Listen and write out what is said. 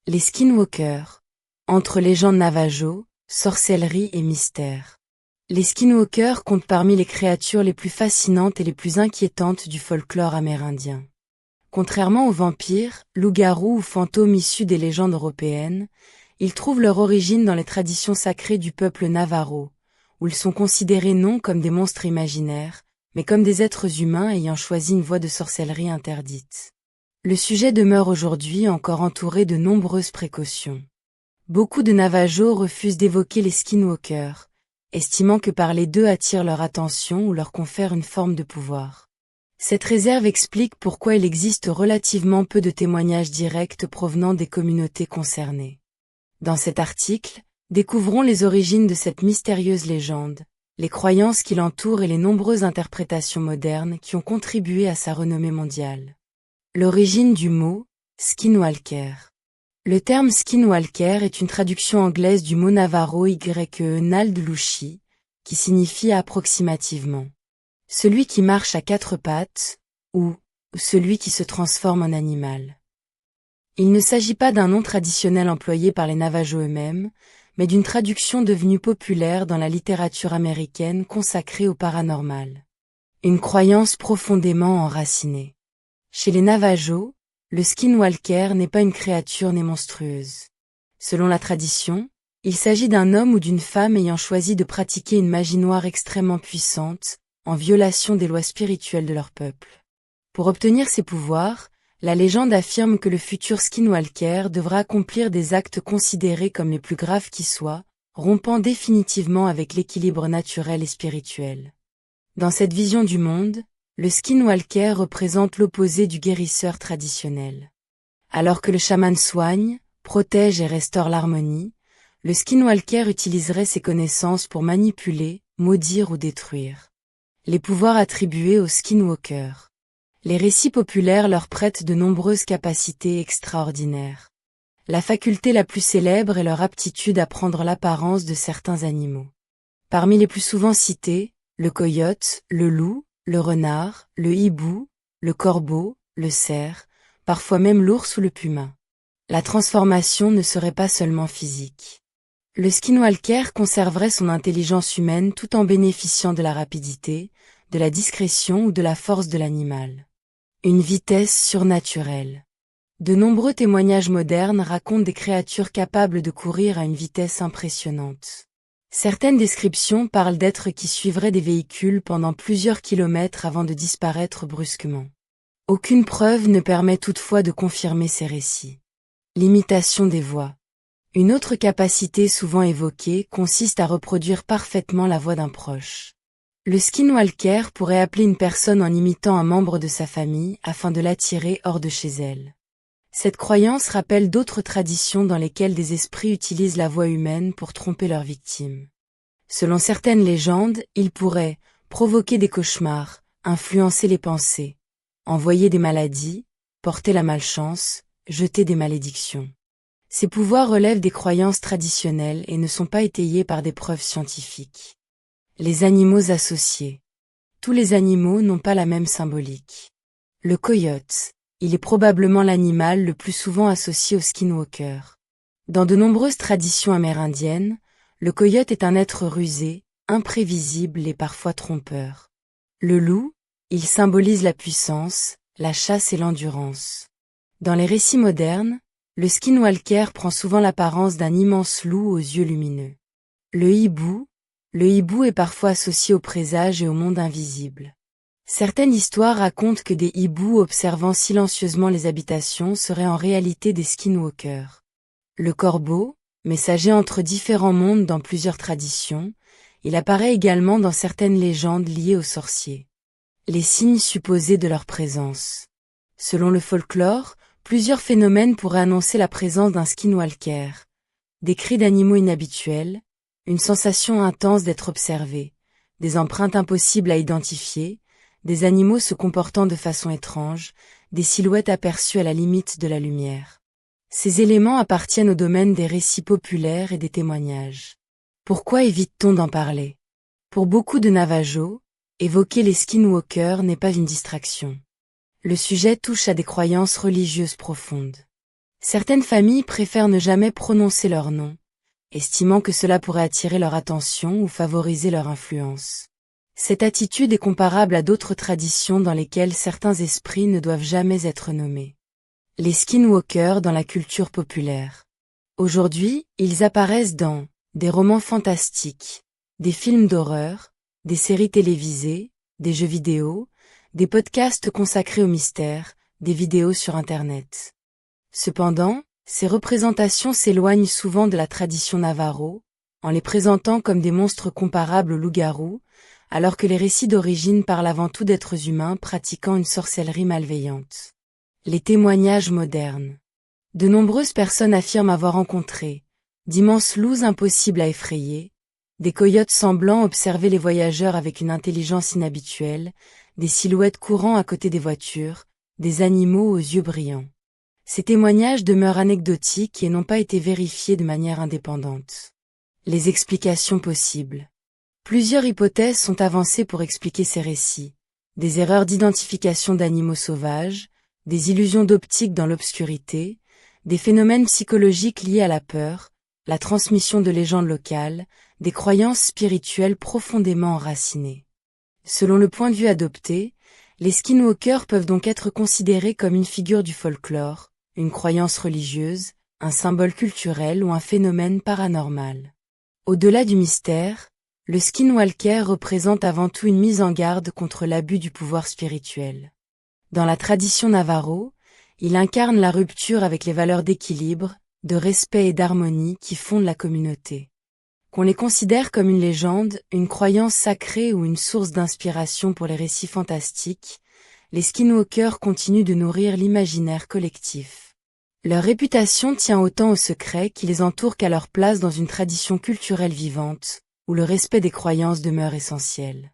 Les skinwalkers. Entre légendes navajo, sorcellerie et mystère. Les skinwalkers comptent parmi les créatures les plus fascinantes et les plus inquiétantes du folklore amérindien. Contrairement aux vampires, loups-garous ou fantômes issus des légendes européennes, ils trouvent leur origine dans les traditions sacrées du peuple Navajo, où ils sont considérés non comme des monstres imaginaires, mais comme des êtres humains ayant choisi une voie de sorcellerie interdite. Le sujet demeure aujourd'hui encore entouré de nombreuses précautions. Beaucoup de Navajos refusent d'évoquer les skinwalkers, estimant que parler d'eux attire leur attention ou leur confère une forme de pouvoir. Cette réserve explique pourquoi il existe relativement peu de témoignages directs provenant des communautés concernées. Dans cet article, découvrons les origines de cette mystérieuse légende, les croyances qui l'entourent et les nombreuses interprétations modernes qui ont contribué à sa renommée mondiale. L'origine du mot « skinwalker ». Le terme skinwalker est une traduction anglaise du mot navajo naldlushi, qui signifie approximativement « celui qui marche à quatre pattes » ou « celui qui se transforme en animal ». Il ne s'agit pas d'un nom traditionnel employé par les Navajos eux-mêmes, mais d'une traduction devenue populaire dans la littérature américaine consacrée au paranormal. Une croyance profondément enracinée. Chez les Navajos, le skinwalker n'est pas une créature née monstrueuse. Selon la tradition, il s'agit d'un homme ou d'une femme ayant choisi de pratiquer une magie noire extrêmement puissante, en violation des lois spirituelles de leur peuple. Pour obtenir ces pouvoirs, la légende affirme que le futur skinwalker devra accomplir des actes considérés comme les plus graves qui soient, rompant définitivement avec l'équilibre naturel et spirituel. Dans cette vision du monde, le skinwalker représente l'opposé du guérisseur traditionnel. Alors que le chaman soigne, protège et restaure l'harmonie, le skinwalker utiliserait ses connaissances pour manipuler, maudire ou détruire. Les pouvoirs attribués aux skinwalkers. Les récits populaires leur prêtent de nombreuses capacités extraordinaires. La faculté la plus célèbre est leur aptitude à prendre l'apparence de certains animaux. Parmi les plus souvent cités, le coyote, le loup, le renard, le hibou, le corbeau, le cerf, parfois même l'ours ou le puma. La transformation ne serait pas seulement physique. Le skinwalker conserverait son intelligence humaine tout en bénéficiant de la rapidité, de la discrétion ou de la force de l'animal. Une vitesse surnaturelle. De nombreux témoignages modernes racontent des créatures capables de courir à une vitesse impressionnante. Certaines descriptions parlent d'êtres qui suivraient des véhicules pendant plusieurs kilomètres avant de disparaître brusquement. Aucune preuve ne permet toutefois de confirmer ces récits. L'imitation des voix. Une autre capacité souvent évoquée consiste à reproduire parfaitement la voix d'un proche. Le skinwalker pourrait appeler une personne en imitant un membre de sa famille afin de l'attirer hors de chez elle. Cette croyance rappelle d'autres traditions dans lesquelles des esprits utilisent la voix humaine pour tromper leurs victimes. Selon certaines légendes, ils pourraient provoquer des cauchemars, influencer les pensées, envoyer des maladies, porter la malchance, jeter des malédictions. Ces pouvoirs relèvent des croyances traditionnelles et ne sont pas étayés par des preuves scientifiques. Les animaux associés. Tous les animaux n'ont pas la même symbolique. Le coyote. Il est probablement l'animal le plus souvent associé au skinwalker. Dans de nombreuses traditions amérindiennes, le coyote est un être rusé, imprévisible et parfois trompeur. Le loup, il symbolise la puissance, la chasse et l'endurance. Dans les récits modernes, le skinwalker prend souvent l'apparence d'un immense loup aux yeux lumineux. Le hibou est parfois associé au présage et au monde invisible. Certaines histoires racontent que des hiboux observant silencieusement les habitations seraient en réalité des skinwalkers. Le corbeau, messager entre différents mondes dans plusieurs traditions, il apparaît également dans certaines légendes liées aux sorciers. Les signes supposés de leur présence. Selon le folklore, plusieurs phénomènes pourraient annoncer la présence d'un skinwalker. Des cris d'animaux inhabituels, une sensation intense d'être observé, des empreintes impossibles à identifier, des animaux se comportant de façon étrange, des silhouettes aperçues à la limite de la lumière. Ces éléments appartiennent au domaine des récits populaires et des témoignages. Pourquoi évite-t-on d'en parler? Pour beaucoup de Navajos, évoquer les skinwalkers n'est pas une distraction. Le sujet touche à des croyances religieuses profondes. Certaines familles préfèrent ne jamais prononcer leur nom, estimant que cela pourrait attirer leur attention ou favoriser leur influence. Cette attitude est comparable à d'autres traditions dans lesquelles certains esprits ne doivent jamais être nommés. Les skinwalkers dans la culture populaire. Aujourd'hui, ils apparaissent dans des romans fantastiques, des films d'horreur, des séries télévisées, des jeux vidéo, des podcasts consacrés au mystère, des vidéos sur Internet. Cependant, ces représentations s'éloignent souvent de la tradition navajo, en les présentant comme des monstres comparables aux loups-garous, alors que les récits d'origine parlent avant tout d'êtres humains pratiquant une sorcellerie malveillante. Les témoignages modernes. De nombreuses personnes affirment avoir rencontré d'immenses loups impossibles à effrayer, des coyotes semblants observer les voyageurs avec une intelligence inhabituelle, des silhouettes courant à côté des voitures, des animaux aux yeux brillants. Ces témoignages demeurent anecdotiques et n'ont pas été vérifiés de manière indépendante. Les explications possibles. Plusieurs hypothèses sont avancées pour expliquer ces récits. Des erreurs d'identification d'animaux sauvages, des illusions d'optique dans l'obscurité, des phénomènes psychologiques liés à la peur, la transmission de légendes locales, des croyances spirituelles profondément enracinées. Selon le point de vue adopté, les skinwalkers peuvent donc être considérés comme une figure du folklore, une croyance religieuse, un symbole culturel ou un phénomène paranormal. Au-delà du mystère, le skinwalker représente avant tout une mise en garde contre l'abus du pouvoir spirituel. Dans la tradition navajo, il incarne la rupture avec les valeurs d'équilibre, de respect et d'harmonie qui fondent la communauté. Qu'on les considère comme une légende, une croyance sacrée ou une source d'inspiration pour les récits fantastiques, les skinwalkers continuent de nourrir l'imaginaire collectif. Leur réputation tient autant au secret qui les entoure qu'à leur place dans une tradition culturelle vivante, où le respect des croyances demeure essentiel.